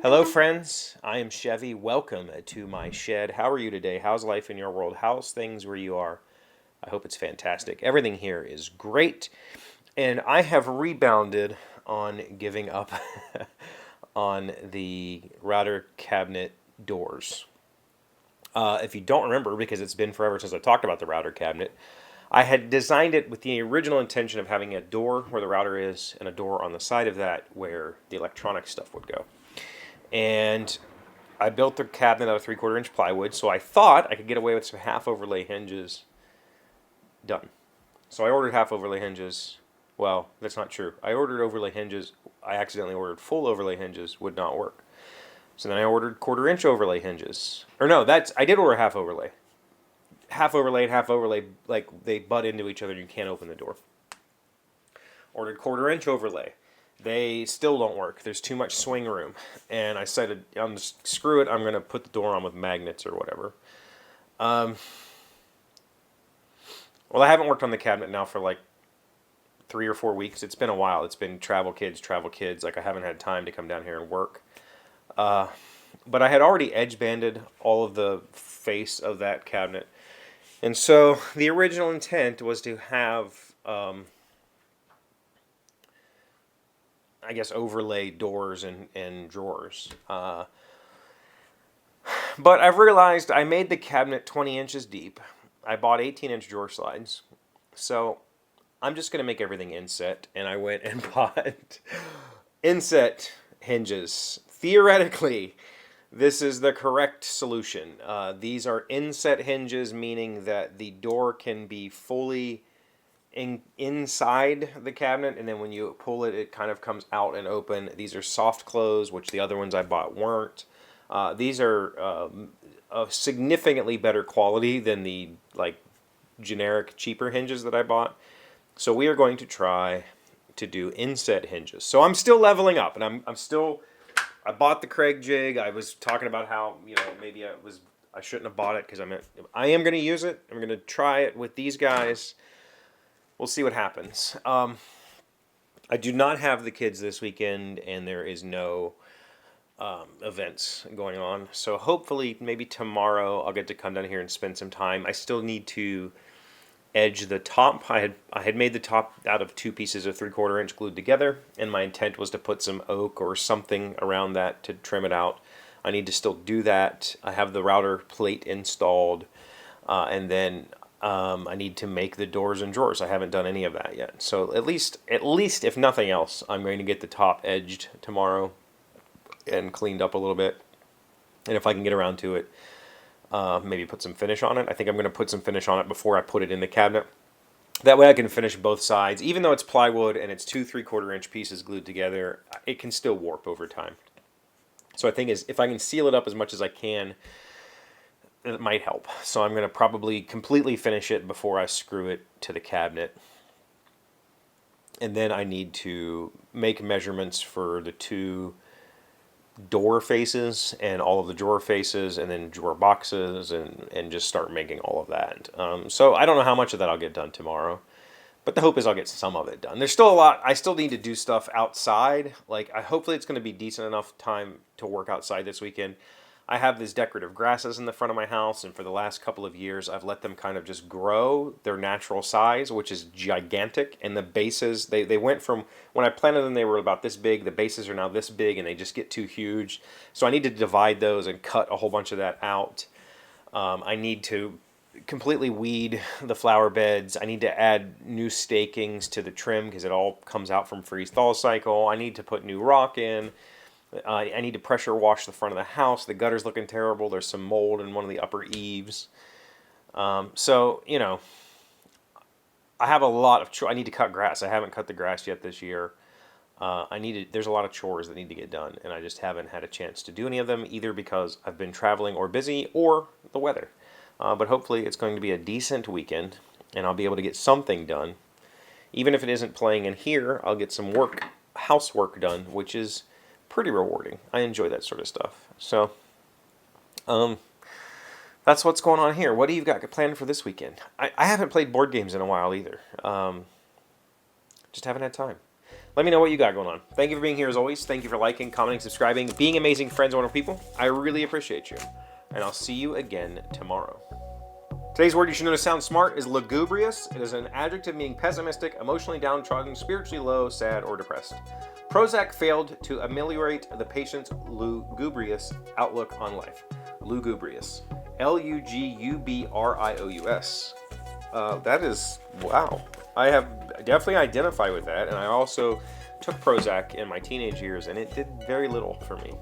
Hello, friends. I am Chevee. Welcome to my shed. How are you today? How's life in your world? How's things where you are? I hope it's fantastic. Everything here is great. And I have rebounded on giving up on the router cabinet doors. If you don't remember, because it's been forever since I talked about the router cabinet, I had designed it with the original intention of having a door where the router is and a door on the side of that where the electronic stuff would go. And I built the cabinet out of 3/4 inch plywood, so I thought I could get away with some half overlay hinges done. So I ordered half overlay hinges. Well, that's not true. I ordered overlay hinges. I accidentally ordered full overlay hinges, would not work. So then I ordered 1/4 inch overlay hinges. Or no, I did order half overlay. Half overlay and half overlay, like they butt into each other and you can't open the door. Ordered 1/4 inch overlay. They still don't work. There's too much swing room. And I decided, screw it, I'm going to put the door on with magnets or whatever. Well, I haven't worked on the cabinet now for like 3 or 4 weeks. It's been a while. It's been travel kids. Like I haven't had time to come down here and work. But I had already edge banded all of the face of that cabinet. And so the original intent was to have I guess overlay doors and drawers. But I've realized I made the cabinet 20 inches deep. I bought 18-inch drawer slides. So I'm just going to make everything inset. And I went and bought inset hinges. Theoretically, this is the correct solution. These are inset hinges, meaning that the door can be fully inside the cabinet, and then when you pull it, it kind of comes out and open. These are soft close, which the other ones I bought weren't. These are of significantly better quality than the like generic cheaper hinges that I bought. So we are going to try to do inset hinges. So I'm still leveling up, and I bought the Craig jig. I was talking about how maybe I shouldn't have bought it because I am going to use it. I'm going to try it with these guys. We'll see what happens. I do not have the kids this weekend, and there is no events going on. So hopefully, maybe tomorrow, I'll get to come down here and spend some time. I still need to edge the top. I had made the top out of 2 pieces of 3/4 inch glued together, and my intent was to put some oak or something around that to trim it out. I need to still do that. I have the router plate installed, and then I need to make the doors and drawers. I haven't done any of that yet. So at least if nothing else, I'm going to get the top edged tomorrow and cleaned up a little bit. And if I can get around to it, maybe put some finish on it. I think I'm going to put some finish on it before I put it in the cabinet. That way I can finish both sides. Even though it's plywood and it's 2 3/4 inch pieces glued together, it can still warp over time. So I think if I can seal it up as much as I can, it might help. So I'm going to probably completely finish it before I screw it to the cabinet. And then I need to make measurements for the 2 door faces and all of the drawer faces and then drawer boxes and just start making all of that. So I don't know how much of that I'll get done tomorrow. But the hope is I'll get some of it done. There's still a lot. I still need to do stuff outside. Hopefully it's going to be decent enough time to work outside this weekend. I have these decorative grasses in the front of my house, and for the last couple of years, I've let them kind of just grow their natural size, which is gigantic. And the bases, they went from, when I planted them, they were about this big. The bases are now this big, and they just get too huge. So I need to divide those and cut a whole bunch of that out. I need to completely weed the flower beds. I need to add new stakings to the trim because it all comes out from freeze-thaw cycle. I need to put new rock in. I need to pressure wash the front of the house. The gutter's looking terrible. There's some mold in one of the upper eaves. So, I have a lot of I need to cut grass. I haven't cut the grass yet this year. There's a lot of chores that need to get done, and I just haven't had a chance to do any of them, either because I've been traveling or busy or the weather. But hopefully it's going to be a decent weekend, and I'll be able to get something done. Even if it isn't playing in here, I'll get some housework done, which is pretty rewarding. I enjoy that sort of stuff. So, that's what's going on here. What do you got planned for this weekend? I haven't played board games in a while either. Just haven't had time. Let me know what you got going on. Thank you for being here as always. Thank you for liking, commenting, subscribing, being amazing friends and wonderful people. I really appreciate you. And I'll see you again tomorrow. Today's word you should know to sound smart is lugubrious. It is an adjective meaning pessimistic, emotionally downtrodden, spiritually low, sad, or depressed. Prozac failed to ameliorate the patient's lugubrious outlook on life. Lugubrious. Lugubrious. That is, wow. I have definitely identified with that, and I also took Prozac in my teenage years, and it did very little for me.